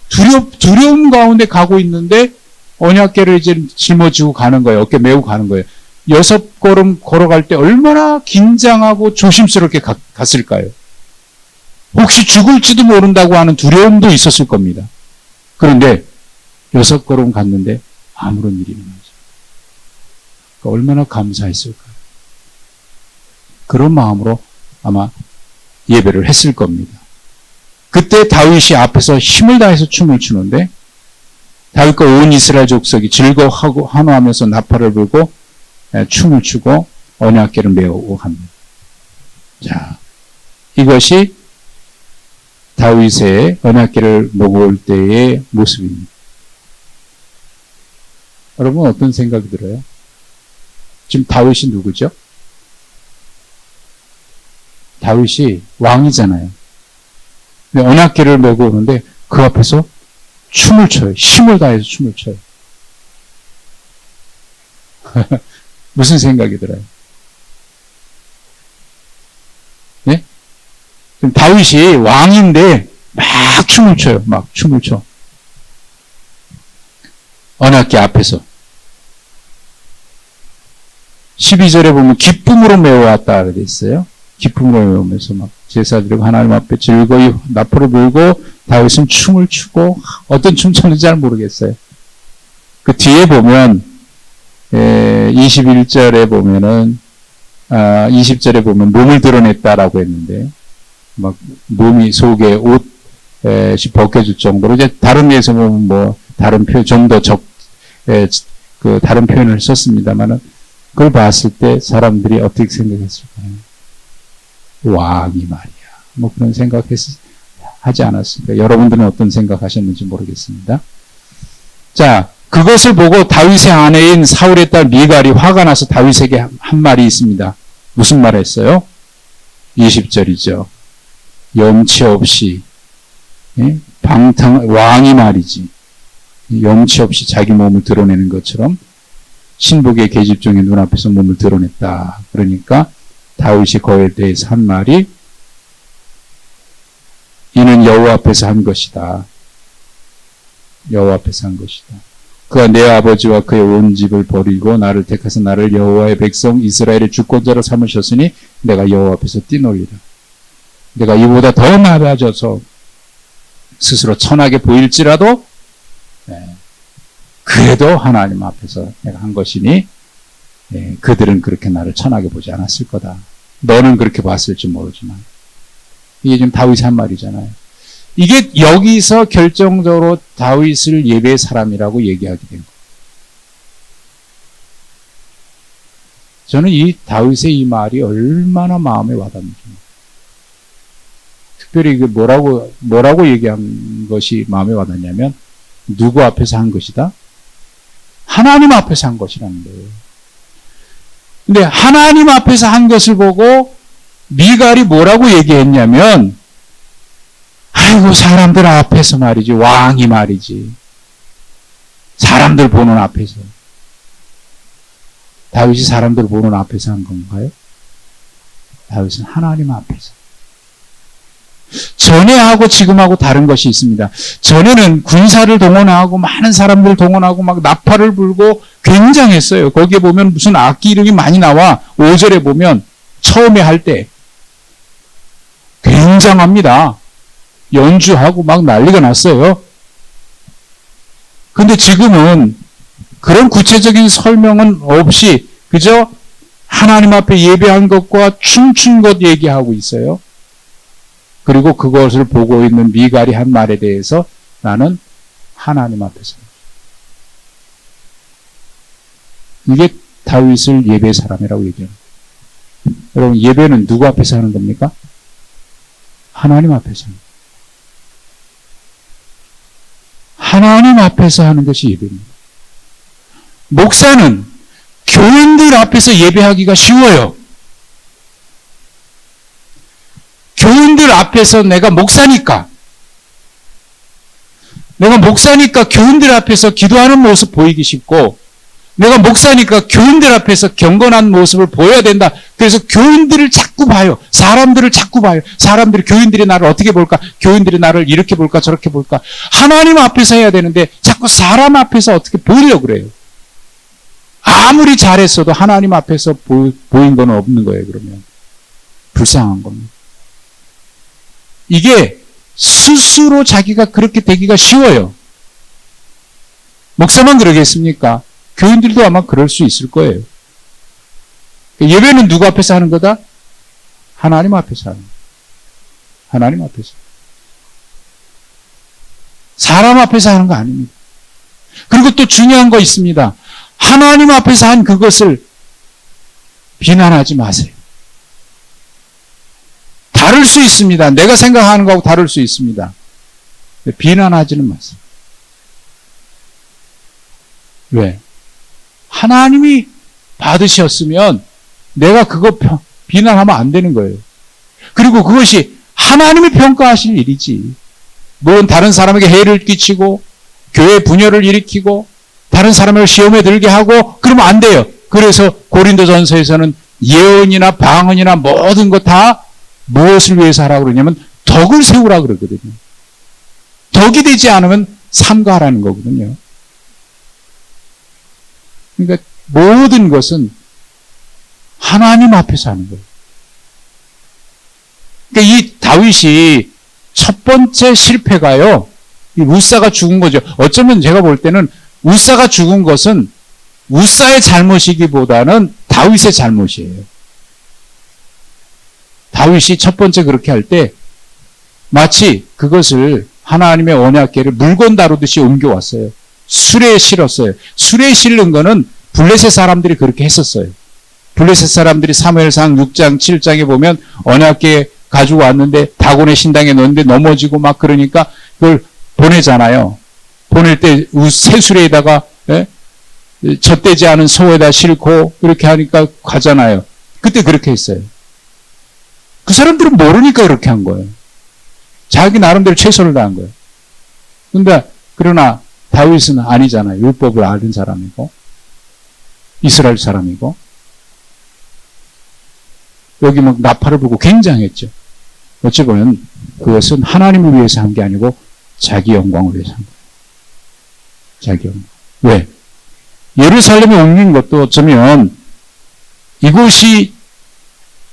두려움 가운데 가고 있는데 언약궤를 이제 짊어지고 가는 거예요. 어깨 메고 가는 거예요. 6걸음 걸어갈 때 얼마나 긴장하고 조심스럽게 갔을까요? 혹시 죽을지도 모른다고 하는 두려움도 있었을 겁니다. 그런데 6걸음 갔는데 아무런 일이 일어나지. 얼마나 감사했을까요? 그런 마음으로 아마 예배를 했을 겁니다. 그때 다윗이 앞에서 힘을 다해서 춤을 추는데 다윗과 온 이스라엘 족속이 즐거워하고 환호하면서 나팔을 불고 춤을 추고 언약궤를 메우고 합니다. 자, 이것이 다윗의 언약궤를 먹을 때의 모습입니다. 여러분 어떤 생각이 들어요? 지금 다윗이 누구죠? 다윗이 왕이잖아요. 근데 언약궤를 메고 오는데 그 앞에서 춤을 춰요. 힘을 다해서 춤을 춰요. 무슨 생각이 들어요? 네? 지금 다윗이 왕인데 막 춤을 춰요. 막 춤을 춰. 언약궤 앞에서. 12절에 보면 기쁨으로 메워왔다 그래 있어요. 기쁨으로 메우면서 막 제사드리고 하나님 앞에 즐거이 나팔을 불고 다윗은 춤을 추고 어떤 춤 췄는지 잘 모르겠어요. 그 뒤에 보면 21절에 보면은 20절에 보면 몸을 드러냈다라고 했는데 막 몸이 속에 옷이 벗겨질 정도로 이제 다른 데에서 보면 뭐 다른 표 좀 더 그 다른 표현을 썼습니다만은 그걸 봤을 때 사람들이 어떻게 생각했을까요? 왕이 말이야. 뭐 그런 하지 않았습니까? 여러분들은 어떤 생각하셨는지 모르겠습니다. 자, 그것을 보고 다윗의 아내인 사울의 딸 미갈이 화가 나서 다윗에게 한 말이 있습니다. 무슨 말 했어요? 20절이죠. 염치 없이, 왕이 말이지. 염치 없이 자기 몸을 드러내는 것처럼 신복의 계집종의 눈앞에서 몸을 드러냈다. 그러니까 다윗이 그에 대해서 한 말이 이는 여호와 앞에서 한 것이다. 여호와 앞에서 한 것이다. 그가 내 아버지와 그의 온 집을 버리고 나를 택하사 나를 여호와의 백성 이스라엘의 주권자로 삼으셨으니 내가 여호와 앞에서 뛰놀리라. 내가 이보다 더 낮아져서 스스로 천하게 보일지라도 그래도 하나님 앞에서 내가 한 것이니 그들은 그렇게 나를 천하게 보지 않았을 거다. 너는 그렇게 봤을지 모르지만 이게 지금 다윗이 한 말이잖아요. 이게 여기서 결정적으로 다윗을 예배의 사람이라고 얘기하게 된 거예요. 저는 이 다윗의 이 말이 얼마나 마음에 와닿는지. 특별히 그 뭐라고 얘기한 것이 마음에 와닿냐면 누구 앞에서 한 것이다? 하나님 앞에서 한 것이라는 거예요. 근데 하나님 앞에서 한 것을 보고 미갈이 뭐라고 얘기했냐면 아이고 사람들 앞에서 말이지 왕이 말이지 사람들 보는 앞에서 다윗이 사람들 보는 앞에서 한 건가요? 다윗은 하나님 앞에서 전에하고 지금하고 다른 것이 있습니다. 전에는 군사를 동원하고 많은 사람들 동원하고 막 나팔을 불고 굉장했어요. 거기에 보면 무슨 악기 이름이 많이 나와. 5절에 보면 처음에 할 때 굉장합니다. 연주하고 막 난리가 났어요. 근데 지금은 그런 구체적인 설명은 없이 그저 하나님 앞에 예배한 것과 춤춘 것 얘기하고 있어요. 그리고 그것을 보고 있는 미갈이 한 말에 대해서 나는 하나님 앞에서. 이게 다윗을 예배의 사람이라고 얘기합니다. 여러분 예배는 누구 앞에서 하는 겁니까? 하나님 앞에서. 하나님 앞에서 하는 것이 예배입니다. 목사는 교인들 앞에서 예배하기가 쉬워요. 교인들 앞에서 내가 목사니까 교인들 앞에서 기도하는 모습 보이기 쉽고 내가 목사니까 교인들 앞에서 경건한 모습을 보여야 된다. 그래서 교인들을 자꾸 봐요. 사람들을 자꾸 봐요. 교인들이 나를 어떻게 볼까? 교인들이 나를 이렇게 볼까? 저렇게 볼까? 하나님 앞에서 해야 되는데 자꾸 사람 앞에서 어떻게 보이려고 그래요. 아무리 잘했어도 하나님 앞에서 보인 건 없는 거예요. 그러면 불쌍한 겁니다. 이게 스스로 자기가 그렇게 되기가 쉬워요. 목사만 그러겠습니까? 교인들도 아마 그럴 수 있을 거예요. 예배는 누구 앞에서 하는 거다? 하나님 앞에서 하는 거예요. 하나님 앞에서. 사람 앞에서 하는 거 아닙니다. 그리고 또 중요한 거 있습니다. 하나님 앞에서 한 그것을 비난하지 마세요. 다를 수 있습니다. 내가 생각하는 거하고 다를 수 있습니다. 비난하지는 마세요. 왜? 하나님이 받으셨으면 내가 그거 비난하면 안 되는 거예요. 그리고 그것이 하나님이 평가하실 일이지. 물론 다른 사람에게 해를 끼치고 교회 분열을 일으키고 다른 사람을 시험에 들게 하고 그러면 안 돼요. 그래서 고린도전서에서는 예언이나 방언이나 모든 것 다 무엇을 위해서 하라고 그러냐면 덕을 세우라고 그러거든요. 덕이 되지 않으면 삼가하라는 거거든요. 그러니까 모든 것은 하나님 앞에서 하는 거예요. 그러니까 이 다윗이 첫 번째 실패가요. 이 우사가 죽은 거죠. 어쩌면 제가 볼 때는 우사가 죽은 것은 우사의 잘못이기보다는 다윗의 잘못이에요. 다윗이 첫 번째 그렇게 할 때 마치 그것을 하나님의 언약궤를 물건 다루듯이 옮겨왔어요. 술에 실었어요. 술에 실는 거는 블레셋 사람들이 그렇게 했었어요. 블레셋 사람들이 사무엘상 6장, 7장에 보면 언약궤 가지고 왔는데 다곤의 신당에 넣는데 넘어지고 막 그러니까 그걸 보내잖아요. 보낼 때 새수레에다가 젖대지 않은 소에다 싣고 이렇게 하니까 가잖아요. 그때 그렇게 했어요. 그 사람들은 모르니까 그렇게 한 거예요. 자기 나름대로 최선을 다한 거예요. 그러나 다윗은 아니잖아요. 율법을 아는 사람이고 이스라엘 사람이고 여기 막 나팔을 불고 굉장했죠. 어찌 보면 그것은 하나님을 위해서 한 게 아니고 자기 영광을 위해서 한 거예요. 자기 영광. 왜? 예루살렘에 옮긴 것도 어쩌면 이곳이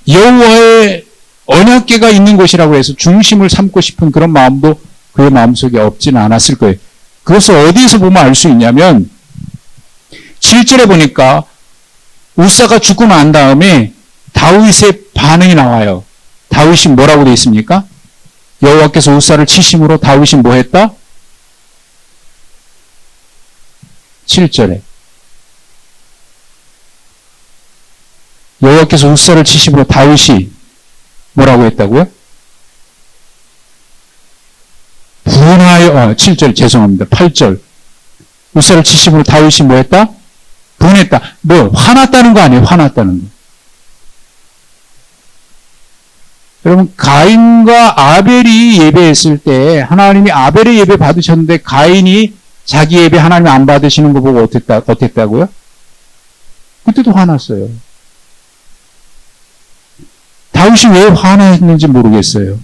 여호와의 언약궤가 있는 곳이라고 해서 중심을 삼고 싶은 그런 마음도 그의 마음속에 없지는 않았을 거예요. 그것을 어디에서 보면 알 수 있냐면 7절에 보니까 우사가 죽고 난 다음에 다윗의 반응이 나와요. 다윗이 뭐라고 되어 있습니까? 여호와께서 우사를 치심으로 다윗이 뭐 했다? 7절에 여호와께서 우사를 치심으로 다윗이 뭐라고 했다고요? 분하여 7절 죄송합니다. 8절 우사를 치심으로 다윗이 뭐 했다? 분했다. 뭐 화났다는 거 아니에요? 화났다는 거. 여러분 가인과 아벨이 예배했을 때 하나님이 아벨의 예배 받으셨는데 가인이 자기 예배 하나님 안 받으시는 거 보고 어땠다고요? 그때도 화났어요. 다윗이 왜 화났는지 모르겠어요.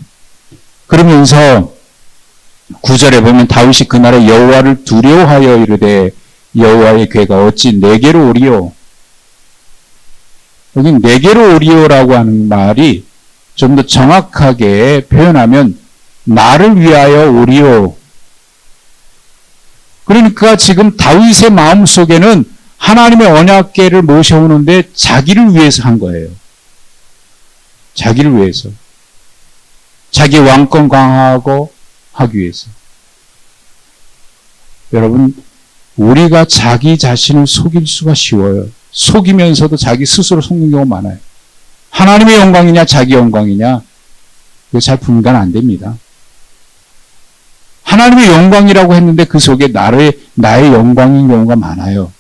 그러면서 9절에 보면 다윗이 그날에 여호와를 두려워하여 이르되 여호와의 궤가 어찌 내게로 오리요. 여기 내게로 오리요라고 하는 말이 좀 더 정확하게 표현하면 나를 위하여 오리요. 그러니까 지금 다윗의 마음속에는 하나님의 언약궤를 모셔오는데 자기를 위해서 한 거예요. 자기를 위해서. 자기 왕권 강화하고 하기 위해서. 여러분, 우리가 자기 자신을 속일 수가 쉬워요. 속이면서도 자기 스스로 속는 경우가 많아요. 하나님의 영광이냐 자기 영광이냐 이거 잘 분간 안 됩니다. 하나님의 영광이라고 했는데 그 속에 나의 영광인 경우가 많아요.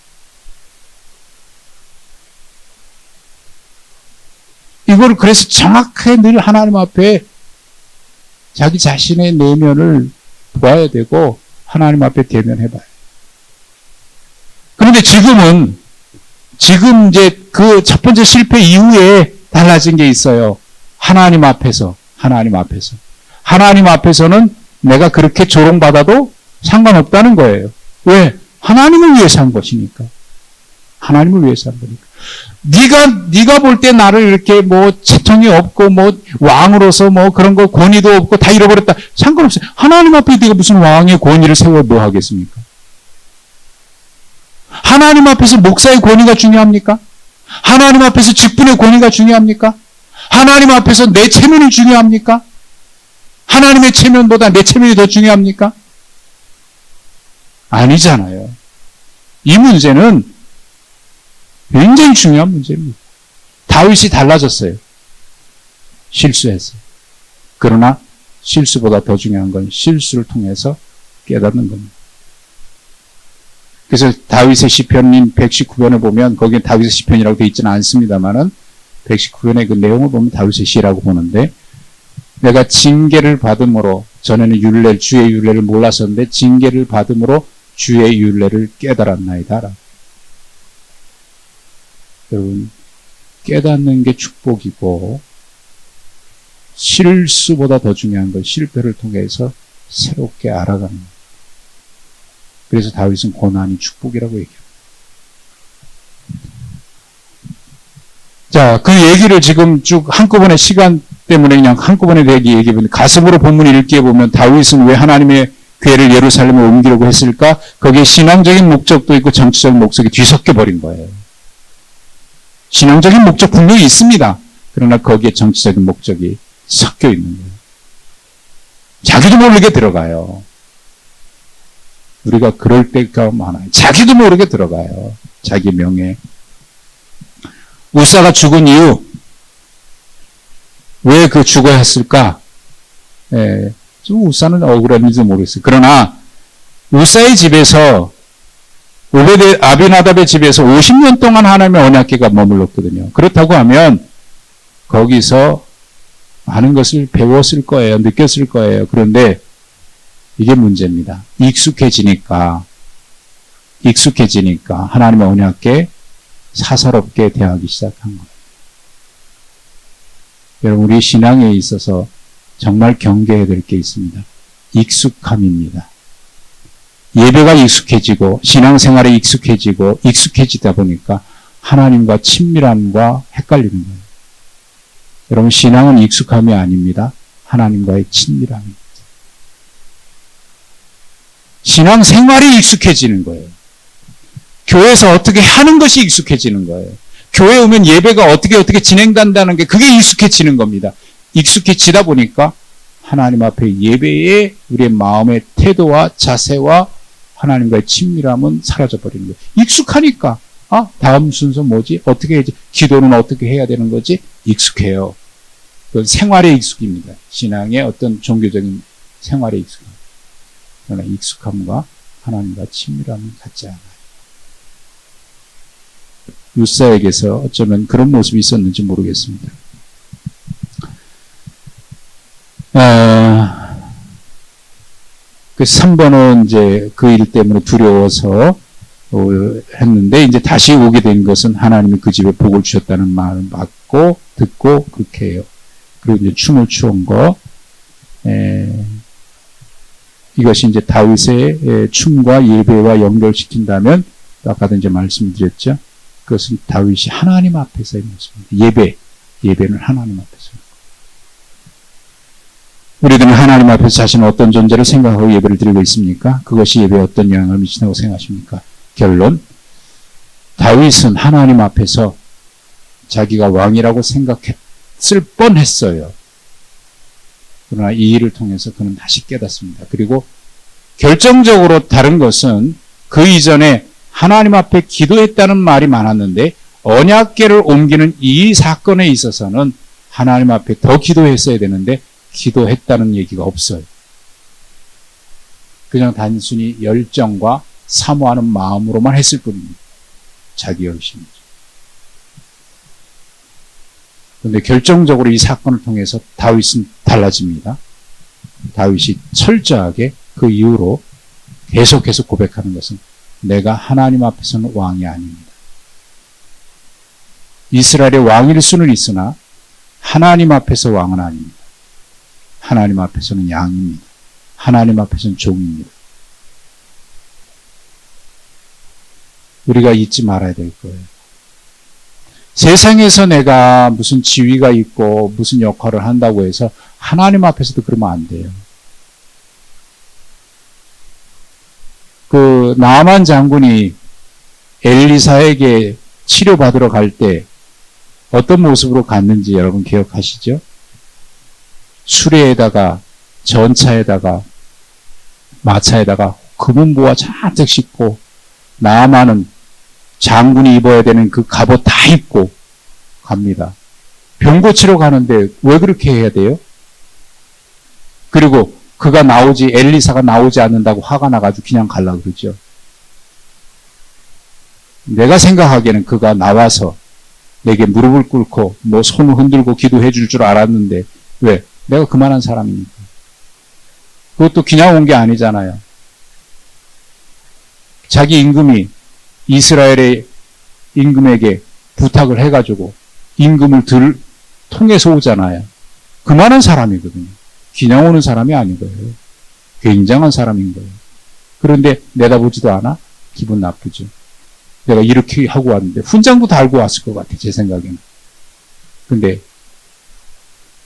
이걸 그래서 정확하게 늘 하나님 앞에 자기 자신의 내면을 보아야 되고 하나님 앞에 대면해봐요. 그런데 지금 이제 그 첫 번째 실패 이후에 달라진 게 있어요. 하나님 앞에서는 내가 그렇게 조롱받아도 상관없다는 거예요. 왜? 하나님을 위해서 한 것이니까. 하나님을 위해서 한 거니까. 네가 볼 때 나를 이렇게 뭐 채통이 없고 뭐 왕으로서 뭐 그런 거 권위도 없고 다 잃어버렸다. 상관없어요. 하나님 앞에 네가 무슨 왕의 권위를 세워 뭐 하겠습니까? 하나님 앞에서 목사의 권위가 중요합니까? 하나님 앞에서 직분의 권위가 중요합니까? 하나님 앞에서 내 체면이 중요합니까? 하나님의 체면보다 내 체면이 더 중요합니까? 아니잖아요. 이 문제는 굉장히 중요한 문제입니다. 다윗이 달라졌어요. 실수했어요. 그러나 실수보다 더 중요한 건 실수를 통해서 깨닫는 겁니다. 그래서 다윗의 시편인 119편을 보면 거기에 다윗의 시편이라고 되어 있지는 않습니다만은 119편의 그 내용을 보면 다윗의 시라고 보는데 내가 징계를 받음으로 전에는 주의 율례를 몰랐었는데 징계를 받음으로 주의 율례를 깨달았나이다. 여러분 깨닫는 게 축복이고 실수보다 더 중요한 건 실패를 통해서 새롭게 알아가는 거예요. 그래서 다윗은 고난이 축복이라고 얘기합니다. 자, 그 얘기를 지금 쭉 한꺼번에 시간 때문에 그냥 한꺼번에 얘기해보면 가슴으로 본문 읽기에 보면 다윗은 왜 하나님의 궤를 예루살렘에 옮기려고 했을까? 거기에 신앙적인 목적도 있고 정치적인 목적이 뒤섞여 버린 거예요. 신앙적인 목적 분명히 있습니다. 그러나 거기에 정치적인 목적이 섞여 있는 거예요. 자기도 모르게 들어가요. 우리가 그럴 때가 많아요. 자기도 모르게 들어가요. 자기 명예. 우사가 죽은 이유, 왜 그 죽어야 했을까? 좀 우사는 억울했는지 모르겠어요. 그러나 우사의 집에서 아비나답의 집에서 50년 동안 하나님의 언약궤가 머물렀거든요. 그렇다고 하면 거기서 많은 것을 배웠을 거예요. 느꼈을 거예요. 그런데 이게 문제입니다. 익숙해지니까 하나님의 언약궤 사사롭게 대하기 시작한 거예요. 여러분, 우리 신앙에 있어서 정말 경계해야 될 게 있습니다. 익숙함입니다. 예배가 익숙해지고 신앙생활에 익숙해지다 보니까 하나님과 친밀함과 헷갈리는 거예요. 여러분, 신앙은 익숙함이 아닙니다. 하나님과의 친밀함입니다. 신앙생활이 익숙해지는 거예요. 교회에서 어떻게 하는 것이 익숙해지는 거예요. 교회에 오면 예배가 어떻게 진행된다는 게 그게 익숙해지는 겁니다. 익숙해지다 보니까 하나님 앞에 예배에 우리의 마음의 태도와 자세와 하나님과의 친밀함은 사라져버리는 거예요. 익숙하니까 다음 순서 뭐지? 어떻게 해야지? 기도는 어떻게 해야 되는 거지? 익숙해요. 그건 생활의 익숙입니다. 신앙의 어떤 종교적인 생활의 익숙함. 그러나 익숙함과 하나님과 친밀함은 같지 않아요. 우사에게서 어쩌면 그런 모습이 있었는지 모르겠습니다. 그 3번은 이제 그 일 때문에 두려워서 했는데, 이제 다시 오게 된 것은 하나님이 그 집에 복을 주셨다는 말을 받고, 듣고, 그렇게 해요. 그리고 이제 춤을 추온 거, 이것이 이제 다윗의 춤과 예배와 연결시킨다면, 아까도 이제 말씀드렸죠. 그것은 다윗이 하나님 앞에서의 모습입니다. 예배는 하나님 앞에서. 우리들은 하나님 앞에서 자신은 어떤 존재를 생각하고 예배를 드리고 있습니까? 그것이 예배에 어떤 영향을 미친다고 생각하십니까? 결론, 다윗은 하나님 앞에서 자기가 왕이라고 생각했을 뻔했어요. 그러나 이 일을 통해서 그는 다시 깨닫습니다. 그리고 결정적으로 다른 것은 그 이전에 하나님 앞에 기도했다는 말이 많았는데 언약궤를 옮기는 이 사건에 있어서는 하나님 앞에 더 기도했어야 되는데 기도했다는 얘기가 없어요. 그냥 단순히 열정과 사모하는 마음으로만 했을 뿐입니다. 자기 열심이죠. 그런데 결정적으로 이 사건을 통해서 다윗은 달라집니다. 다윗이 철저하게 그 이후로 계속해서 고백하는 것은 내가 하나님 앞에서는 왕이 아닙니다. 이스라엘의 왕일 수는 있으나 하나님 앞에서 왕은 아닙니다. 하나님 앞에서는 양입니다. 하나님 앞에서는 종입니다. 우리가 잊지 말아야 될 거예요. 세상에서 내가 무슨 지위가 있고 무슨 역할을 한다고 해서 하나님 앞에서도 그러면 안 돼요. 그 나만 장군이 엘리사에게 치료받으러 갈 때 어떤 모습으로 갔는지 여러분 기억하시죠? 수레에다가 전차에다가 마차에다가 금은보화 잔뜩 싣고 나만은 장군이 입어야 되는 그 갑옷 다 입고 갑니다. 병 고치러 가는데 왜 그렇게 해야 돼요? 그리고 엘리사가 나오지 않는다고 화가 나가지고 그냥 가려고 그러죠. 내가 생각하기에는 그가 나와서 내게 무릎을 꿇고 뭐 손을 흔들고 기도해 줄 줄 알았는데 왜? 내가 그만한 사람이니까. 그것도 그냥 온 게 아니잖아요. 자기 임금이 이스라엘의 임금에게 부탁을 해가지고 임금을 통해서 오잖아요. 그만한 사람이거든요. 그냥 오는 사람이 아닌 거예요. 굉장한 사람인 거예요. 그런데 내다보지도 않아? 기분 나쁘죠. 내가 이렇게 하고 왔는데 훈장도 달고 왔을 것 같아, 제 생각에는. 근데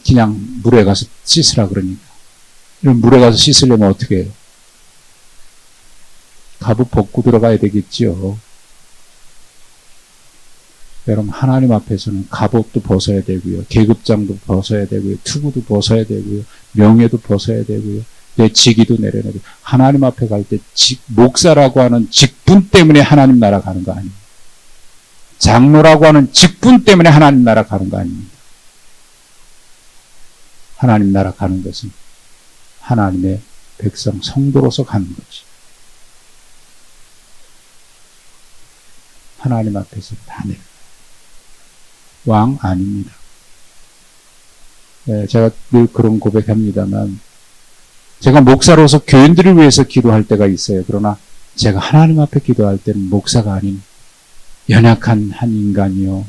그냥 물에 가서 씻으라 그러니까. 이런 물에 가서 씻으려면 어떻게 해요? 갑옷 벗고 들어가야 되겠지요. 여러분, 하나님 앞에서는 갑옷도 벗어야 되고요. 계급장도 벗어야 되고요. 투구도 벗어야 되고요. 명예도 벗어야 되고요. 내 직위도 내려놓고 하나님 앞에 갈 때 목사라고 하는 직분 때문에 하나님 나라 가는 거 아닙니다. 장로라고 하는 직분 때문에 하나님 나라 가는 거 아닙니다. 하나님 나라 가는 것은 하나님의 백성 성도로서 가는 거지. 하나님 앞에서 다 내려가요. 왕 아닙니다. 네, 제가 늘 그런 고백합니다만 제가 목사로서 교인들을 위해서 기도할 때가 있어요. 그러나 제가 하나님 앞에 기도할 때는 목사가 아닌 연약한 한 인간이요.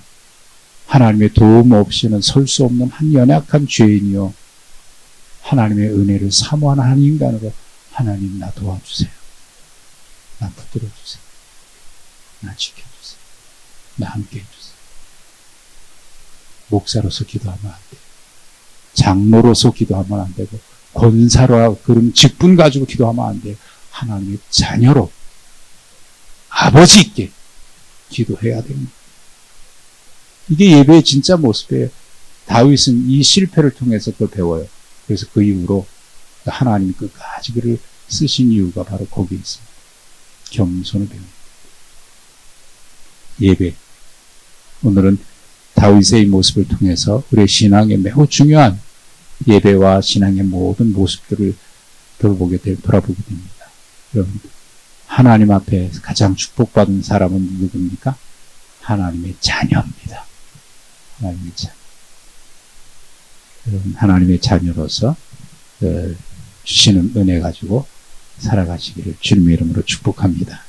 하나님의 도움 없이는 설 수 없는 한 연약한 죄인이요. 하나님의 은혜를 사모하는 한 인간으로 하나님 나 도와주세요. 나 붙들어주세요. 나 지켜주세요. 나 함께 해주세요. 목사로서 기도하면 안 돼요. 장로로서 기도하면 안 되고 권사로 그런 직분 가지고 기도하면 안 돼요. 하나님의 자녀로 아버지 있게 기도해야 됩니다. 이게 예배의 진짜 모습이에요. 다윗은 이 실패를 통해서 그걸 배워요. 그래서 그 이후로 하나님이 끝까지 그를 쓰신 이유가 바로 거기에 있습니다. 겸손을 배웁니다. 예배. 오늘은 다윗의 이 모습을 통해서 우리의 신앙에 매우 중요한 예배와 신앙의 모든 모습들을 돌아보게 됩니다. 여러분, 하나님 앞에 가장 축복받은 사람은 누굽니까? 하나님의 자녀입니다. 하나님의 자녀. 여러분, 하나님의 자녀로서 주시는 은혜 가지고 살아가시기를 주님의 이름으로 축복합니다.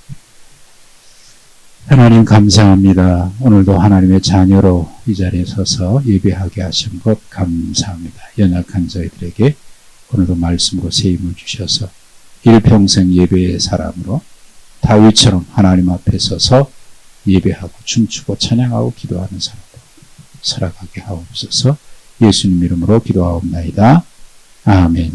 하나님 감사합니다. 오늘도 하나님의 자녀로 이 자리에 서서 예배하게 하신 것 감사합니다. 연약한 저희들에게 오늘도 말씀으로 세임을 주셔서 일평생 예배의 사람으로 다윗처럼 하나님 앞에 서서 예배하고 춤추고 찬양하고 기도하는 사람으로 살아가게 하옵소서. 예수님 이름으로 기도하옵나이다. 아멘.